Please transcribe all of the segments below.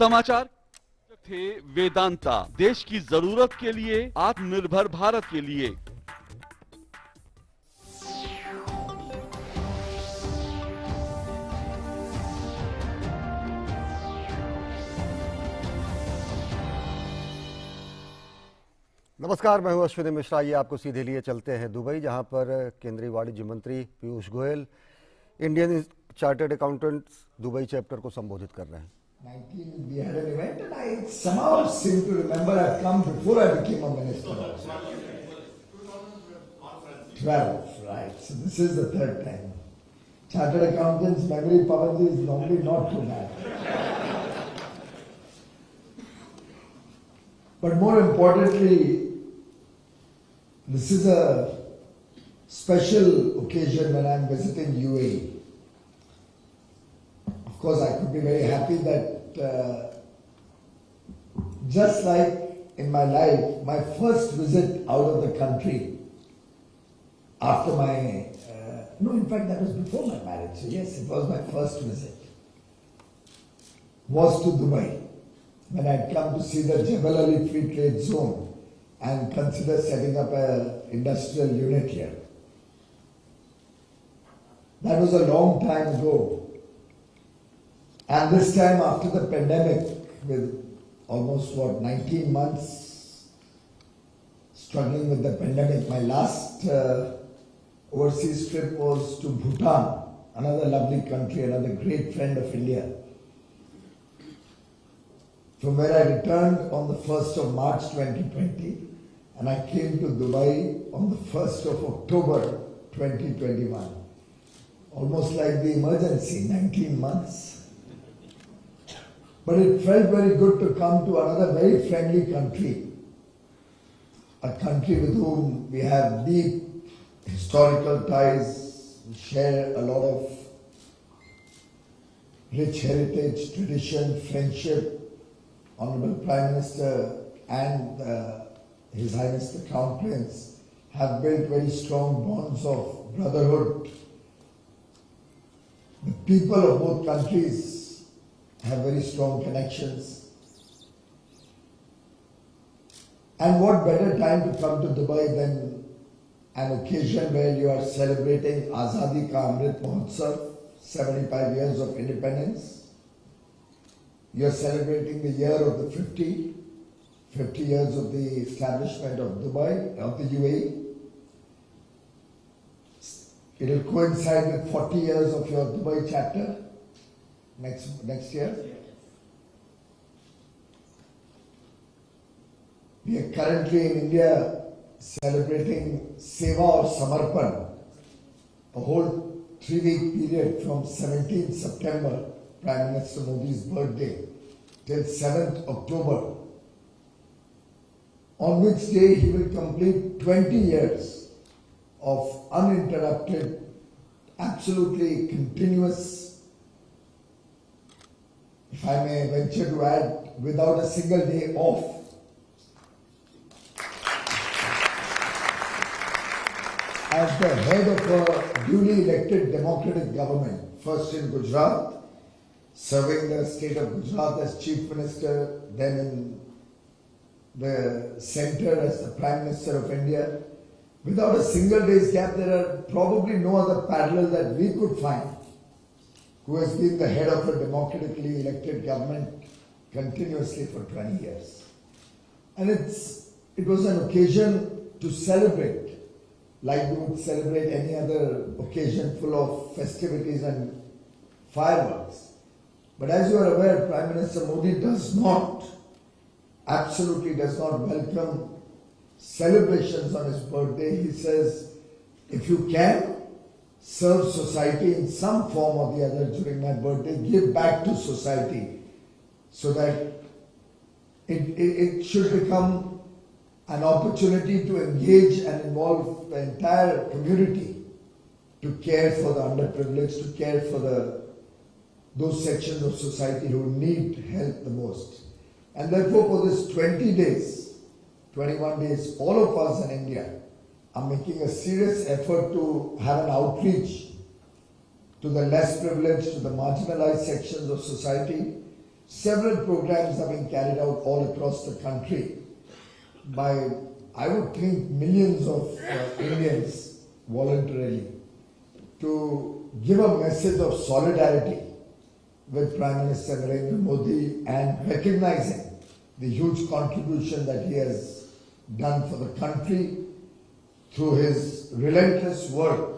समाचार थे वेदांता, देश की जरूरत के लिए, आत्मनिर्भर भारत के लिए। नमस्कार, मैं हूं अश्विनी मिश्रा। ये आपको सीधे लिए चलते हैं दुबई, जहां पर केंद्रीय वाणिज्य मंत्री Piyush Goyal Indian chartered accountants Dubai chapter को संबोधित कर रहे हैं। 19 we had an event and I somehow seem to remember I've come before I became a minister. 12, right. So this is the third time. Chartered accountants memory power is normally not too bad. But more importantly, this is a special occasion when I'm visiting UAE. Of course, I could be very happy that just like in my life, my first visit out of the country after my, no, in fact, that was before my marriage. So yes, it was my first visit, was to Dubai, when I had come to see the Jebel Ali Free Trade Zone and consider setting up an industrial unit here. That was a long time ago. And this time after the pandemic, with almost 19 months struggling with the pandemic, my last overseas trip was to Bhutan, another lovely country, another great friend of India. From where I returned on the 1st of March 2020 and I came to Dubai on the 1st of October 2021. Almost like the emergency, 19 months. But it felt very good to come to another very friendly country, a country with whom we have deep historical ties, we share a lot of rich heritage, tradition, friendship. Honorable Prime Minister and His Highness the Crown Prince have built very strong bonds of brotherhood. The people of both countries have very strong connections. And what better time to come to Dubai than an occasion where you are celebrating Azadi Ka Amrit Mahotsav, 75 years of independence. You are celebrating the year of the 50 years of the establishment of Dubai, of the UAE. It will coincide with 40 years of your Dubai chapter next year. We are currently in India celebrating Seva or Samarpan, a whole 3-week period from 17th September, Prime Minister Modi's birthday, till 7th October, on which day he will complete 20 years of uninterrupted, absolutely continuous, if I may venture to add, without a single day off. As the head of a duly elected democratic government, first in Gujarat, serving the state of Gujarat as Chief Minister, then in the center as the Prime Minister of India. Without a single day's gap, there are probably no other parallel that we could find who has been the head of a democratically elected government continuously for 20 years. And it was an occasion to celebrate, like we would celebrate any other occasion full of festivities and fireworks. But as you are aware, Prime Minister Modi absolutely does not welcome celebrations on his birthday. He says, if you can serve society in some form or the other during my birthday, give back to society so that it should become an opportunity to engage and involve the entire community to care for the underprivileged, to care for those sections of society who need help the most. And therefore for this 20 days, 21 days, all of us in India are making a serious effort to have an outreach to the less privileged, to the marginalized sections of society, Several programs are being carried out all across the country by, I would think, millions of Indians voluntarily to give a message of solidarity with Prime Minister Narendra Modi and recognizing the huge contribution that he has done for the country through his relentless work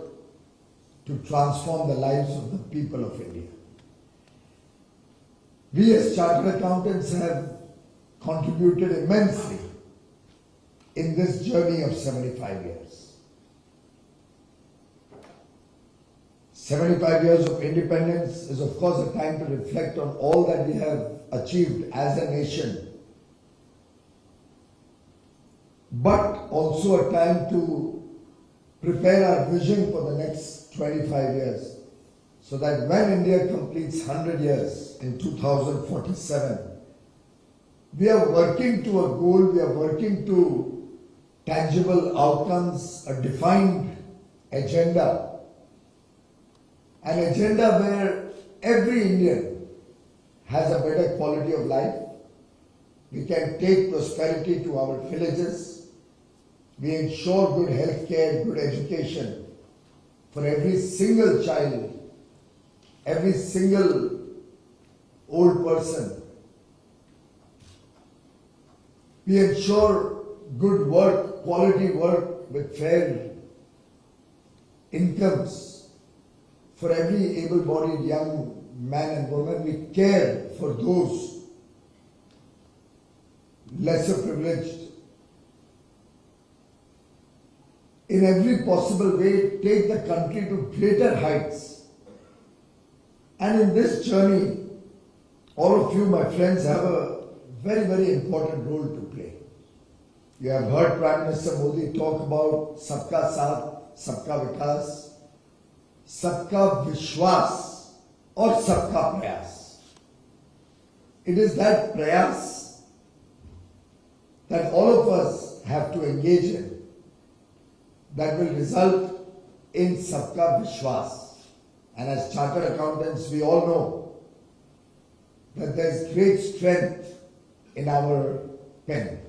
to transform the lives of the people of India. We as chartered accountants have contributed immensely in this journey of 75 years. 75 years of independence is of course a time to reflect on all that we have achieved as a nation, but also a time to prepare our vision for the next 25 years, so that when India completes 100 years in 2047, we are working to a goal, we are working to tangible outcomes, a defined agenda, an agenda where every Indian has a better quality of life. We can take prosperity to our villages. We ensure good health care, good education for every single child, every single old person. We ensure good work, quality work with fair incomes for every able-bodied young man and woman. We care for those lesser privileged. In every possible way, take the country to greater heights. And in this journey, all of you, my friends, have a very, very important role to play. You have heard Prime Minister Modi talk about Sabka Saath, Sabka Vikas, Sabka Vishwas or Sabka Prayas. It is that prayas that all of us have to engage in that will result in Sabka Vishwas. And as chartered accountants, we all know that there is great strength in our pen.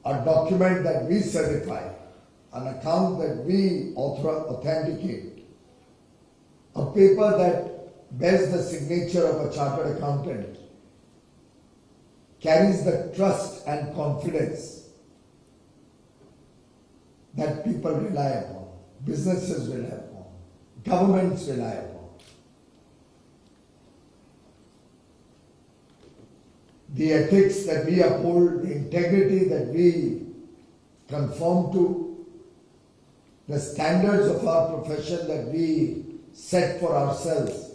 A document that we certify, an account that we authenticate, a paper that bears the signature of a chartered accountant, carries the trust and confidence that people rely upon, businesses rely upon, governments rely upon. The ethics that we uphold, the integrity that we conform to, the standards of our profession that we set for ourselves,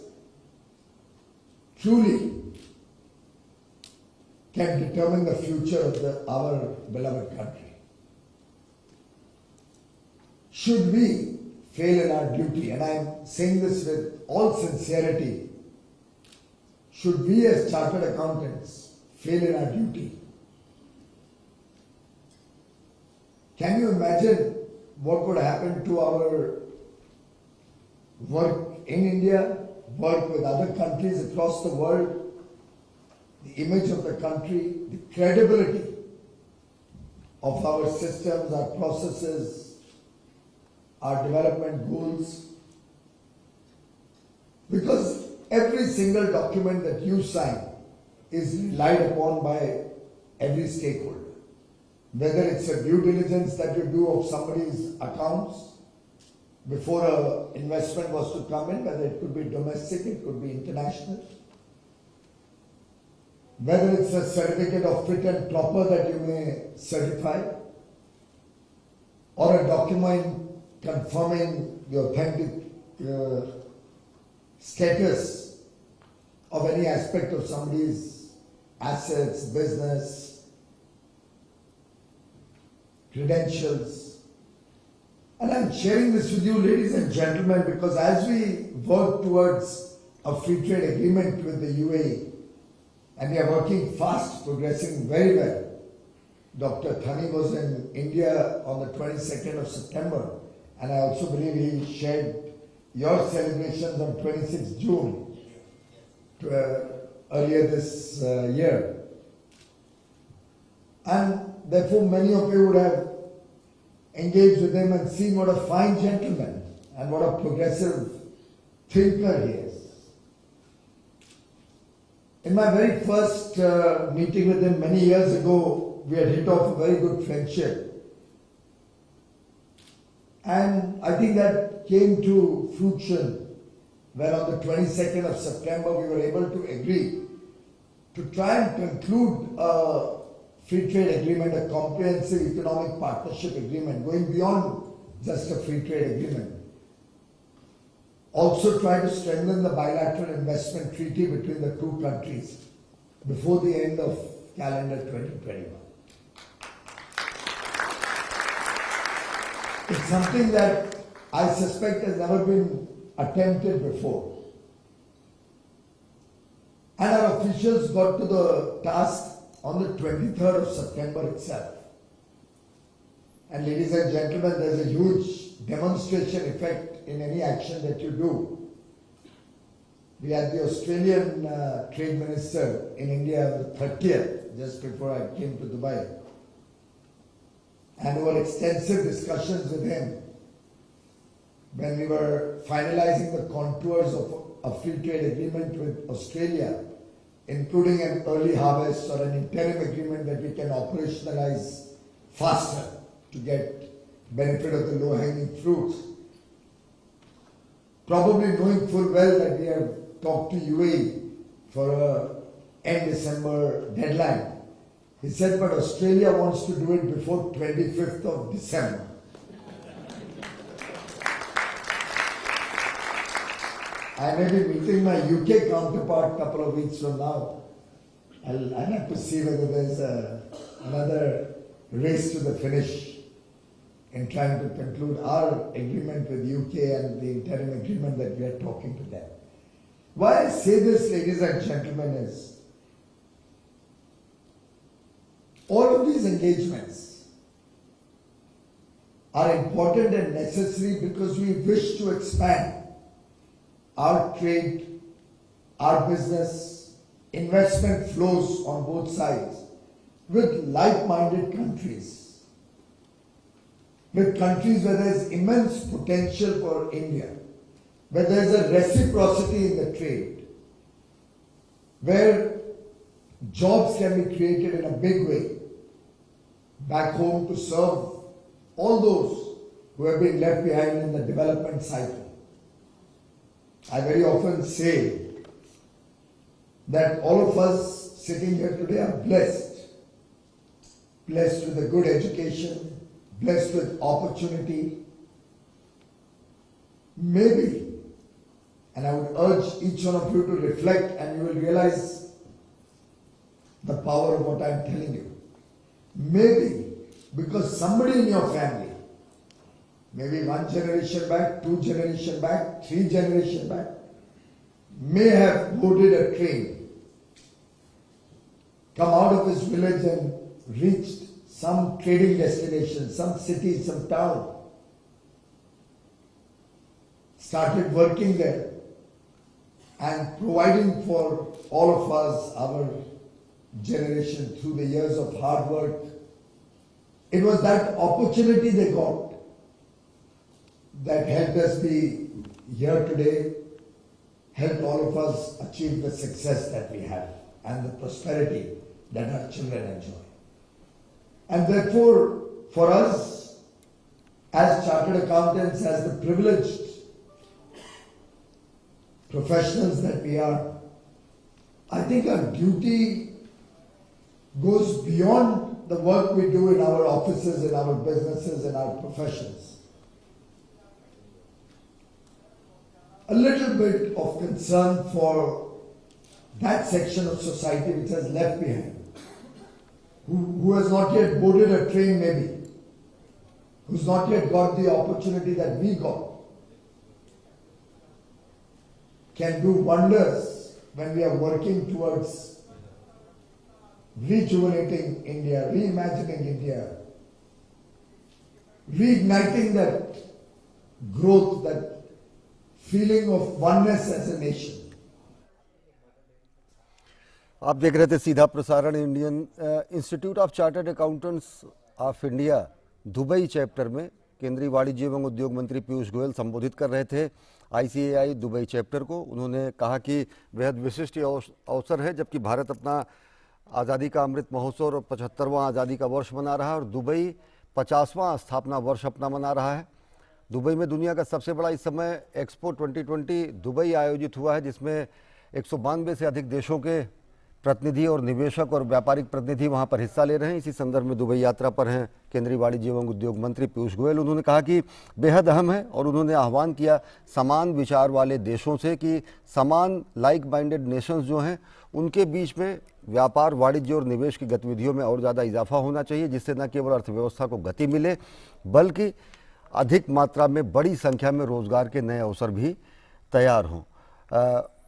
truly can determine the future of our beloved country. Should we fail in our duty, and I am saying this with all sincerity, should we as chartered accountants fail in our duty, can you imagine what would happen to our work in India, work with other countries across the world, the image of the country, the credibility of our systems, our processes, our development goals? Because every single document that you sign is relied upon by every stakeholder. Whether it's a due diligence that you do of somebody's accounts before an investment was to come in, whether it could be domestic, it could be international. Whether it's a certificate of fit and proper that you may certify, or a document confirming the authentic status of any aspect of somebody's assets, business, credentials. And I'm sharing this with you, ladies and gentlemen, because as we work towards a free trade agreement with the UAE, and we are working fast, progressing very well. Dr. Thani was in India on the 22nd of September, and I also believe he shared your celebrations on 26th June to earlier this year. And therefore many of you would have engaged with him and seen what a fine gentleman and what a progressive thinker he is. In my very first meeting with him many years ago, we had hit off a very good friendship. And I think that came to fruition when on the 22nd of September we were able to agree to try and conclude a free trade agreement, a comprehensive economic partnership agreement going beyond just a free trade agreement. Also try to strengthen the bilateral investment treaty between the two countries before the end of calendar 2021. It's something that I suspect has never been attempted before. And our officials got to the task on the 23rd of September itself. And ladies and gentlemen, there's a huge demonstration effect in any action that you do. We had the Australian Trade Minister in India on the 30th, just before I came to Dubai. And there were extensive discussions with him when we were finalizing the contours of a free trade agreement with Australia, including an early harvest or an interim agreement that we can operationalize faster to get benefit of the low-hanging fruits. Probably knowing full well that we have talked to UAE for a end December deadline. He said, but Australia wants to do it before 25th of December. I may be meeting my UK counterpart a couple of weeks from now. I'll have to see whether there's another race to the finish in trying to conclude our agreement with UK and the interim agreement that we are talking to them. Why I say this, ladies and gentlemen, is all of these engagements are important and necessary because we wish to expand our trade, our business, investment flows on both sides with like-minded countries, with countries where there is immense potential for India, where there is a reciprocity in the trade, where jobs can be created in a big way back home to serve all those who have been left behind in the development cycle. I very often say that all of us sitting here today are blessed. Blessed with a good education, blessed with opportunity. Maybe, and I would urge each one of you to reflect and you will realize the power of what I am telling you. Maybe because somebody in your family, maybe one generation back, 2 generations back, 3 generations back, may have boarded a train, come out of his village and reached some trading destination, some city, some town, started working there and providing for all of us, our generation, through the years of hard work. It was that opportunity they got that helped us be here today, helped all of us achieve the success that we have and the prosperity that our children enjoy. And therefore, for us, as chartered accountants, as the privileged professionals that we are, I think our duty goes beyond the work we do in our offices, in our businesses, in our professions. A little bit of concern for that section of society which has left behind, who has not yet boarded a train maybe, who's not yet got the opportunity that we got, can do wonders when we are working towards rejuvenating India, reimagining India, reigniting that growth, that feeling of oneness as a nation. आप देख रहे थे सीधा प्रसारण। Indian institute of chartered accountants of India Dubai chapter में केंद्रीय वाणिज्य एवं उद्योग मंत्री पीयूष गोयल संबोधित कर रहे थे आईसीएआई दुबई चैप्टर को। उन्होंने कहा कि बेहद विशिष्ट अवसर है, जबकि भारत अपना आज़ादी का अमृत महोत्सव और 75वां आज़ादी का वर्ष मना रहा है और दुबई 50वां स्थापना वर्ष अपना मना रहा है। दुबई में दुनिया का सबसे बड़ा इस समय एक्सपो 2020 दुबई आयोजित हुआ है, जिसमें 192 से अधिक देशों के प्रतिनिधि और निवेशक और व्यापारिक प्रतिनिधि वहां पर हिस्सा ले रहे हैं। इसी संदर्भ में दुबई यात्रा पर हैं केंद्रीय वाणिज्य एवं उद्योग मंत्री पीयूष गोयल। उन्होंने कहा कि बेहद अहम है और उन्होंने आह्वान किया समान विचार वाले देशों से कि समान लाइक माइंडेड नेशंस जो हैं उनके बीच में व्यापार, वाणिज्य और निवेश की गतिविधियों में और ज़्यादा इजाफा होना चाहिए, जिससे न केवल अर्थव्यवस्था को गति मिले बल्कि अधिक मात्रा में बड़ी संख्या में रोजगार के नए अवसर भी तैयार हों।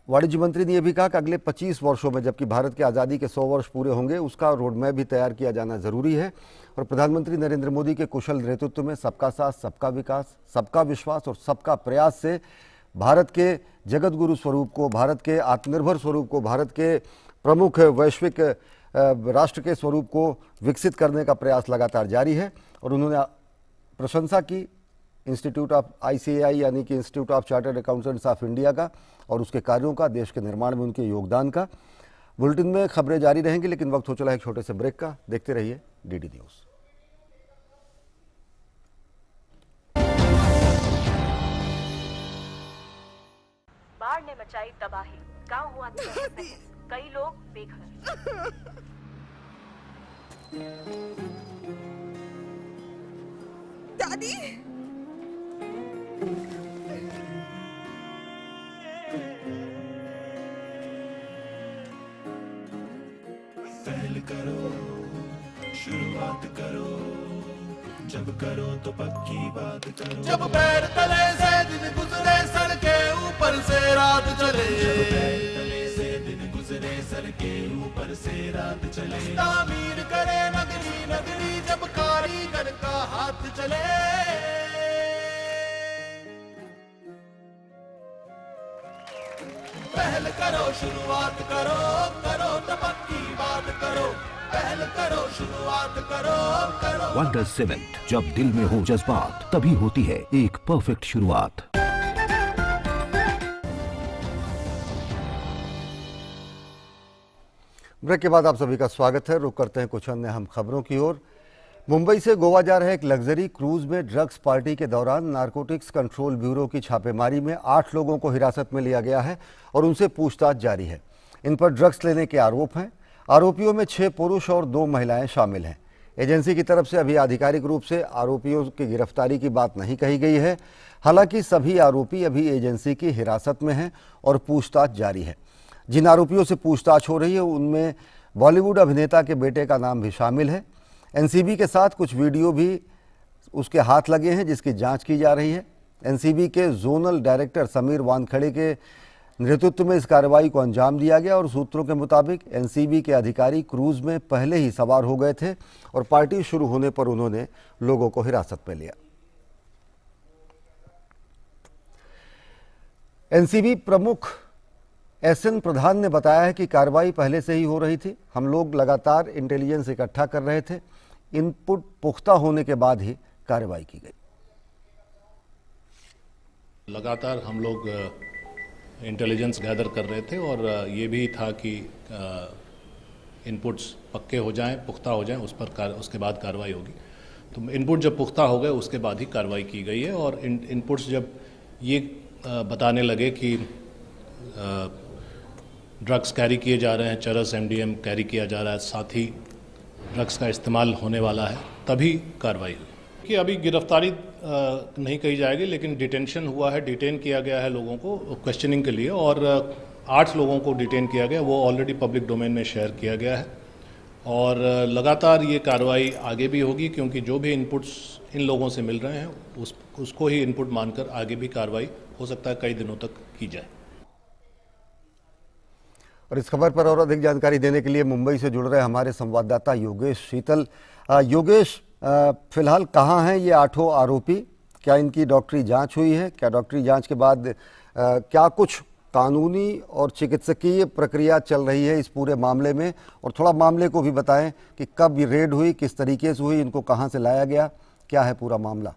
वाणिज्य मंत्री ने यह भी कहा कि अगले 25 वर्षों में जबकि भारत की आज़ादी के 100 वर्ष पूरे होंगे, उसका रोडमैप भी तैयार किया जाना ज़रूरी है। और प्रधानमंत्री नरेंद्र मोदी के कुशल नेतृत्व में सबका साथ, सबका विकास, सबका विश्वास और सबका प्रयास से भारत के जगत गुरु स्वरूप को, भारत के आत्मनिर्भर स्वरूप को, भारत के प्रमुख वैश्विक राष्ट्र के स्वरूप को विकसित करने का प्रयास लगातार जारी है। और उन्होंने प्रशंसा की इंस्टीट्यूट ऑफ आईसीएआई यानी कि institute of chartered accountants of India का और उसके कार्यों का, देश के निर्माण में उनके योगदान का। बुलेटिन में खबरें जारी रहेंगी, लेकिन वक्त हो चला है एक छोटे से ब्रेक का। देखते रहिए डीडी न्यूज़। बाढ़ ने मचाई तबाही, गांव हुआ तहस-नहस, कई लोग बेघर। दादी, पहल करो, शुरुआत करो, जब करो तो पक्की बात करो। जब पैर तले से दिन गुजरे सर के ऊपर से रात चले, जब पैर तले से दिन गुजरे सर के ऊपर से रात चले। तामीर करे नगरी नगरी जब कारीगर का हाथ चले। पहल करो, शुरुआत करो, करो तो पक्की बात करो। पहल करो, शुरुआत करो, करो। वंडर सीमेंट, जब दिल में हो जज्बात तभी होती है एक परफेक्ट शुरुआत। ब्रेक के बाद आप सभी का स्वागत है। रुक करते हैं कुछ अन्य अहम खबरों की ओर। मुंबई से गोवा जा रहे एक लग्जरी क्रूज में ड्रग्स पार्टी के दौरान नारकोटिक्स कंट्रोल ब्यूरो की छापेमारी में 8 लोगों को हिरासत में लिया गया है और उनसे पूछताछ जारी है। इन पर ड्रग्स लेने के आरोप हैं। आरोपियों में 6 पुरुष और 2 महिलाएं शामिल हैं। एजेंसी की तरफ से अभी आधिकारिक रूप से आरोपियों की गिरफ्तारी की बात नहीं कही गई है। हालांकि सभी आरोपी अभी एजेंसी की हिरासत में हैं और पूछताछ जारी है। जिन आरोपियों से पूछताछ हो रही है उनमें बॉलीवुड अभिनेता के बेटे का नाम भी शामिल है। एनसीबी के साथ कुछ वीडियो भी उसके हाथ लगे हैं, जिसकी जांच की जा रही है। एनसीबी के जोनल डायरेक्टर समीर वानखड़े के नेतृत्व में इस कार्रवाई को अंजाम दिया गया और सूत्रों के मुताबिक एनसीबी के अधिकारी क्रूज में पहले ही सवार हो गए थे और पार्टी शुरू होने पर उन्होंने लोगों को हिरासत में लिया। एनसीबी प्रमुख एसएन प्रधान ने बताया है कि कार्रवाई पहले से ही हो रही थी। हम लोग लगातार इंटेलिजेंस इकट्ठा कर रहे थे। इनपुट पुख्ता होने के बाद ही कार्रवाई की गई। लगातार हम लोग इंटेलिजेंस गैदर कर रहे थे और ये भी था कि इनपुट्स पक्के हो जाएं, पुख्ता हो जाएं, उसके बाद कार्रवाई होगी। तो इनपुट जब पुख्ता हो गए उसके बाद ही कार्रवाई की गई है। और इनपुट्स जब ये बताने लगे कि ड्रग्स कैरी किए जा रहे हैं, चरस एमडीएम कैरी किया जा रहा है, साथ ही ड्रग्स का इस्तेमाल होने वाला है, तभी कार्रवाई हुई। कि अभी गिरफ्तारी नहीं कही जाएगी, लेकिन डिटेंशन हुआ है, डिटेन किया गया है लोगों को क्वेश्चनिंग के लिए और 8 लोगों को डिटेन किया गया, वो ऑलरेडी पब्लिक डोमेन में शेयर किया गया है। और लगातार ये कार्रवाई आगे भी होगी, क्योंकि जो भी इनपुट्स इन लोगों से मिल रहे हैं उसको ही इनपुट मानकर आगे भी कार्रवाई हो सकता है कई दिनों तक की जाए। और इस खबर पर और अधिक जानकारी देने के लिए मुंबई से जुड़ रहे हमारे संवाददाता योगेश शीतल। योगेश, फिलहाल कहाँ हैं ये 8 आरोपी? क्या इनकी डॉक्टरी जांच हुई है? क्या डॉक्टरी जांच के बाद क्या कुछ कानूनी और चिकित्सकीय प्रक्रिया चल रही है इस पूरे मामले में, और थोड़ा मामले को भी बताएं कि कब ये रेड हुई, किस तरीके से हुई, इनको कहां से लाया गया, क्या है पूरा मामला।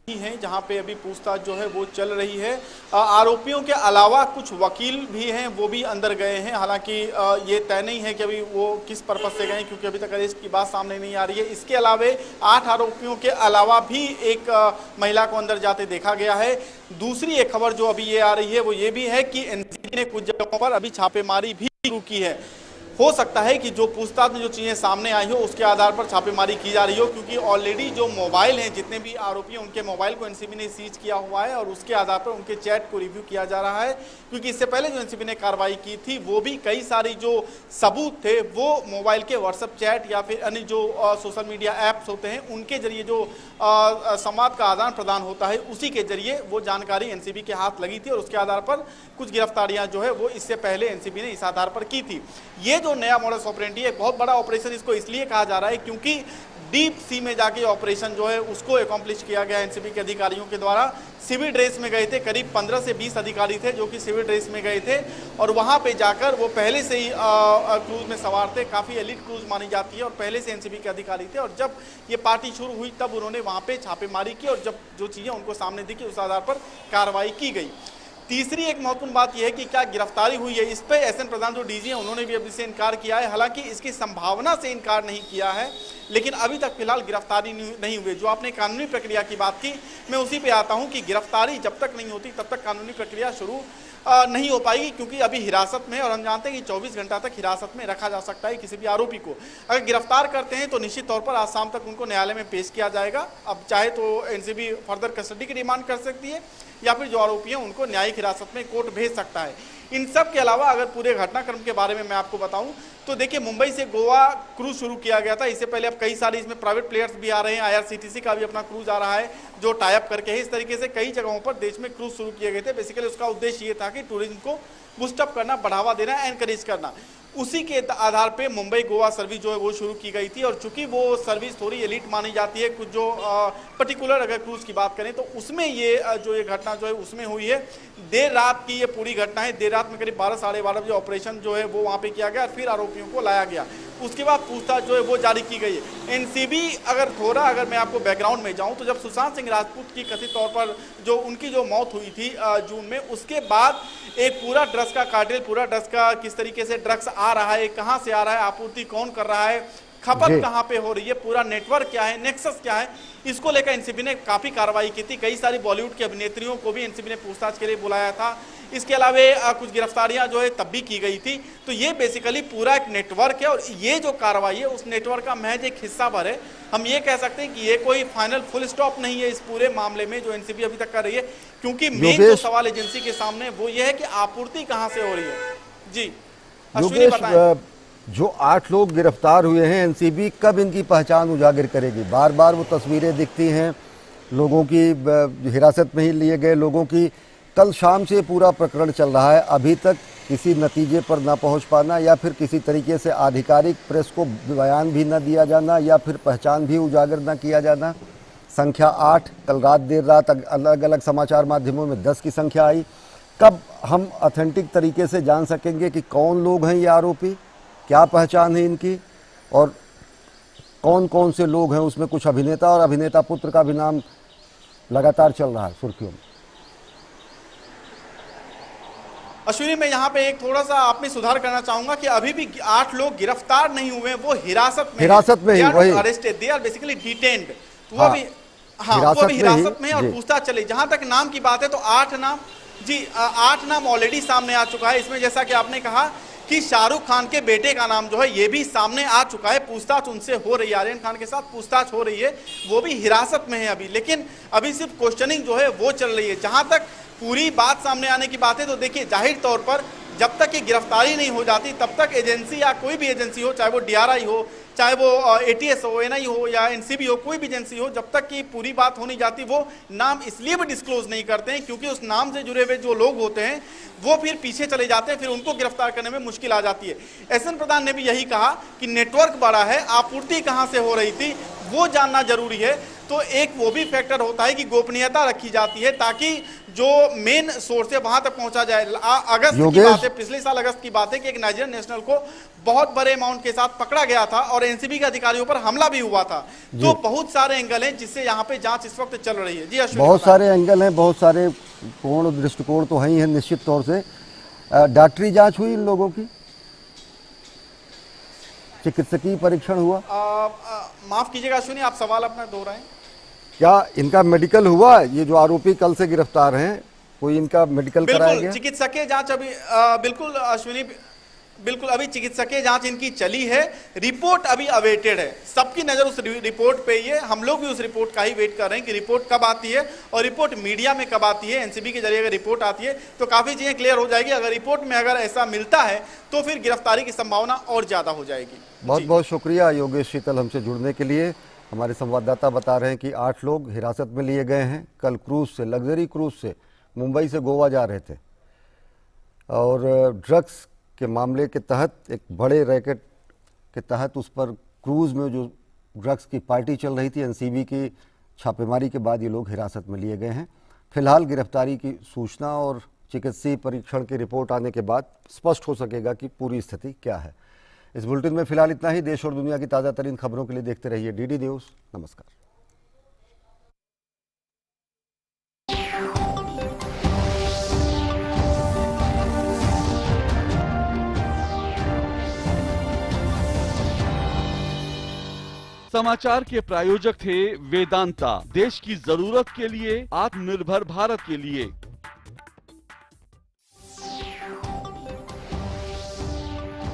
हैं जहां पे अभी पूछताछ जो है वो चल रही है। आरोपियों के अलावा कुछ वकील भी हैं, वो भी अंदर गए हैं। हालांकि ये तय नहीं है कि अभी वो किस पर्पस से गए, क्योंकि अभी तक अरेस्ट की बात सामने नहीं आ रही है। इसके अलावा 8 आरोपियों के अलावा भी एक महिला को अंदर जाते देखा गया है। दूसरी एक खबर जो अभी ये आ रही है वो ये भी है कि एनसीबी ने कुछ जगहों पर अभी छापेमारी भी शुरू की है। हो सकता है कि जो पूछताछ में जो चीज़ें सामने आई हो उसके आधार पर छापेमारी की जा रही हो, क्योंकि ऑलरेडी जो मोबाइल हैं, जितने भी आरोपी हैं, उनके मोबाइल को एनसीबी ने सीज किया हुआ है और उसके आधार पर उनके चैट को रिव्यू किया जा रहा है। क्योंकि इससे पहले जो एनसीबी ने कार्रवाई की थी वो भी कई सारी जो सबूत थे वो मोबाइल के व्हाट्सएप चैट या फिर अन्य जो सोशल मीडिया ऐप्स होते हैं उनके जरिए जो संवाद का आदान प्रदान होता है उसी के जरिए वो जानकारी एनसीबी के हाथ लगी थी और उसके आधार पर कुछ गिरफ्तारियां जो है वो इससे पहले एनसीबी ने इस आधार पर की थी। ये जो नया मॉडस ऑपरेंडी है, बहुत बड़ा ऑपरेशन इसको इसलिए कहा जा रहा है क्योंकि डीप सी में जाके ऑपरेशन जो है उसको अकॉम्प्लिश किया गया एनसीबी के अधिकारियों के द्वारा। सिविल ड्रेस में गए थे, करीब 15 से 20 अधिकारी थे जो कि सिविल ड्रेस में गए थे और वहां पे जाकर वो पहले से ही क्रूज में सवार थे। काफ़ी एलिट क्रूज मानी जाती है और पहले से एनसीबी के अधिकारी थे और जब ये पार्टी शुरू हुई तब उन्होंने वहाँ पे छापेमारी की और जब जो चीज़ें उनको सामने दिखी उस आधार पर कार्रवाई की गई। तीसरी एक महत्वपूर्ण बात यह है कि क्या गिरफ्तारी हुई है, इस पे एसएन प्रधान जो डीजी हैं उन्होंने भी अभी से इनकार किया है। हालांकि इसकी संभावना से इनकार नहीं किया है, लेकिन अभी तक फिलहाल गिरफ्तारी नहीं हुई। जो आपने कानूनी प्रक्रिया की बात की, मैं उसी पे आता हूं कि गिरफ्तारी जब तक नहीं होती तब तक कानूनी प्रक्रिया शुरू नहीं हो पाएगी, क्योंकि अभी हिरासत में, और हम जानते हैं कि 24 घंटा तक हिरासत में रखा जा सकता है किसी भी आरोपी को। अगर गिरफ्तार करते हैं तो निश्चित तौर पर आज शाम तक उनको न्यायालय में पेश किया जाएगा। अब चाहे तो एनसीबी फर्दर कस्टडी की डिमांड कर सकती है या फिर जो आरोपी हैं उनको न्यायिक हिरासत में कोर्ट भेज सकता है। इन सब के अलावा अगर पूरे घटनाक्रम के बारे में मैं आपको बताऊं तो देखिए, मुंबई से गोवा क्रूज शुरू किया गया था। इससे पहले अब कई सारी इसमें प्राइवेट प्लेयर्स भी आ रहे हैं। आईआरसीटीसी का भी अपना क्रूज आ रहा है जो टाई अप करके है। इस तरीके से कई जगहों पर देश में क्रूज शुरू किए गए थे। बेसिकली उसका उद्देश्य ये था कि टूरिज्म को बूस्टअप करना, बढ़ावा देना, एनकरेज करना। उसी के आधार पे मुंबई गोवा सर्विस जो है वो शुरू की गई थी और चूंकि वो सर्विस थोड़ी एलिट मानी जाती है, कुछ जो पर्टिकुलर अगर क्रूज की बात करें तो उसमें ये जो ये घटना जो है उसमें हुई है। देर रात की ये पूरी घटना है। देर रात में करीब 12 साढ़े 12 बजे ऑपरेशन जो है वो वहाँ पे किया गया और फिर आरोपियों को लाया गया। उसके बाद पूछताछ जो है वो जारी की गई है। एनसीबी अगर मैं आपको बैकग्राउंड में जाऊं तो जब सुशांत सिंह राजपूत की कथित तौर पर जो उनकी जो मौत हुई थी जून में, उसके बाद एक पूरा ड्रग्स का कार्टेल, पूरा ड्रग्स का किस तरीके से ड्रग्स आ रहा है, कहां से आ रहा है, आपूर्ति कौन कर रहा है, खपत कहां पे हो रही है, पूरा नेटवर्क क्या है, नेक्सस क्या है, इसको लेकर एनसीबी ने काफी कार्रवाई की थी। कई सारी बॉलीवुड के अभिनेत्रियों को भी एनसीबी ने पूछताछ के लिए बुलाया था। इसके अलावा कुछ गिरफ्तारियां जो है तब भी की गई थी। तो ये बेसिकली पूरा एक नेटवर्क है और ये जो कार्रवाई है उस नेटवर्क का महज एक हिस्सा भर है। हम ये कह सकते हैं कि ये कोई फाइनल फुल स्टॉप नहीं है इस पूरे मामले में जो एनसीबी अभी तक कर रही है, क्योंकि मेन जो सवाल एजेंसी के सामने वो ये है कि आपूर्ति कहां से हो रही है। जी अश्विनी बताएं। जो 8 लोग गिरफ्तार हुए हैं, एनसीबी कब इनकी पहचान उजागर करेगी? बार बार वो तस्वीरें दिखती हैं लोगों की, हिरासत में ही लिए गए लोगों की। कल शाम से पूरा प्रकरण चल रहा है, अभी तक किसी नतीजे पर ना पहुंच पाना या फिर किसी तरीके से आधिकारिक प्रेस को बयान भी न दिया जाना या फिर पहचान भी उजागर न किया जाना। संख्या 8, कल रात देर रात अलग अलग समाचार माध्यमों में 10 की संख्या आई। कब हम ऑथेंटिक तरीके से जान सकेंगे कि कौन लोग हैं ये आरोपी, क्या पहचान है इनकी और कौन कौन से लोग हैं? उसमें कुछ अभिनेता और अभिनेता पुत्र का भी नाम लगातार चल रहा है सुर्खियों में। अश्विनी, मैं यहाँ पे एक थोड़ा सा आप में सुधार करना चाहूंगा कि अभी भी 8 लोग गिरफ्तार नहीं हुए, वो हिरासत में ही वही arrested, they are basically detained. तो वो भी वो भी हिरासत में और पूछताछ चली। जहां तक नाम की बात है तो 8 नाम, जी 8 नाम ऑलरेडी सामने आ चुका है। इसमें जैसा कि आपने कहा कि शाहरुख खान के बेटे का नाम जो है ये भी सामने आ चुका है। पूछताछ उनसे हो रही है, आर्यन खान के साथ पूछताछ हो रही है, वो भी हिरासत में है अभी। लेकिन अभी सिर्फ क्वेश्चनिंग जो है वो चल रही है। जहां तक पूरी बात सामने आने की बात है तो देखिए, जाहिर तौर पर जब तक ये गिरफ्तारी नहीं हो जाती तब तक एजेंसी या कोई भी एजेंसी हो, चाहे वो DRI हो, चाहे वो ATS हो, NI हो या NCB हो, कोई भी एजेंसी हो, जब तक की पूरी बात हो नहीं जाती वो नाम इसलिए भी डिस्क्लोज नहीं करते हैं क्योंकि उस नाम से जुड़े हुए जो लोग होते हैं वो फिर पीछे चले जाते हैं, फिर उनको गिरफ्तार करने में मुश्किल आ जाती है। SN प्रधान ने भी यही कहा कि नेटवर्क बड़ा है, आपूर्ति कहां से हो रही थी वो जानना जरूरी है। तो एक वो भी फैक्टर होता है कि गोपनीयता रखी जाती है ताकि जो मेन सोर्स है वहां तक पहुंचा जाए। अगस्त की बात है, पिछले साल अगस्त की बात है कि एक नाइजीरियन नेशनल को बहुत बड़े अमाउंट के साथ पकड़ा गया था और NCB के अधिकारियों पर हमला भी हुआ था। तो बहुत सारे एंगल हैं जिससे यहाँ पे जांच इस वक्त चल रही है। जी अश्विनी, बहुत सारे एंगल हैं, बहुत सारे कोण दृष्टिकोण तो हैं ही हैं निश्चित तौर से। डॉक्टरी जांच हुई इन लोगों की, चिकित्सकीय परीक्षण हुआ? माफ कीजिएगा अश्विनी, आप सवाल अपना दोहराएं। क्या इनका मेडिकल हुआ? ये जो आरोपी कल से गिरफ्तार हैं, कोई इनका मेडिकल कराया गया? चिकित्सकीय जांच अभी बिल्कुल अश्विनी, बिल्कुल अभी चिकित्सकीय जांच इनकी चली है, रिपोर्ट अभी अवेटेड है। सबकी नजर उस रिपोर्ट पे ही है, हम लोग भी उस रिपोर्ट का ही वेट कर रहे हैं कि रिपोर्ट कब आती है और रिपोर्ट मीडिया में कब आती है। NCB के जरिए अगर रिपोर्ट आती है तो काफी चीजें क्लियर हो जाएगी। अगर रिपोर्ट में अगर ऐसा मिलता है तो फिर गिरफ्तारी की संभावना और ज्यादा हो जाएगी। बहुत बहुत शुक्रिया योगेश शीतल हमसे जुड़ने के लिए। हमारे संवाददाता बता रहे हैं कि 8 लोग हिरासत में लिए गए हैं। कल क्रूज से, लग्जरी क्रूज से मुंबई से गोवा जा रहे थे और ड्रग्स के मामले के तहत, एक बड़े रैकेट के तहत उस पर क्रूज में जो ड्रग्स की पार्टी चल रही थी, NCB की छापेमारी के बाद ये लोग हिरासत में लिए गए हैं। फिलहाल गिरफ्तारी की सूचना और चिकित्सीय परीक्षण की रिपोर्ट आने के बाद स्पष्ट हो सकेगा कि पूरी स्थिति क्या है। इस बुलेटिन में फिलहाल इतना ही। देश और दुनिया की ताज़ा तरीन खबरों के लिए देखते रहिए DD न्यूज़। नमस्कार। समाचार के प्रायोजक थे वेदांता, देश की जरूरत के लिए, आत्मनिर्भर भारत के लिए।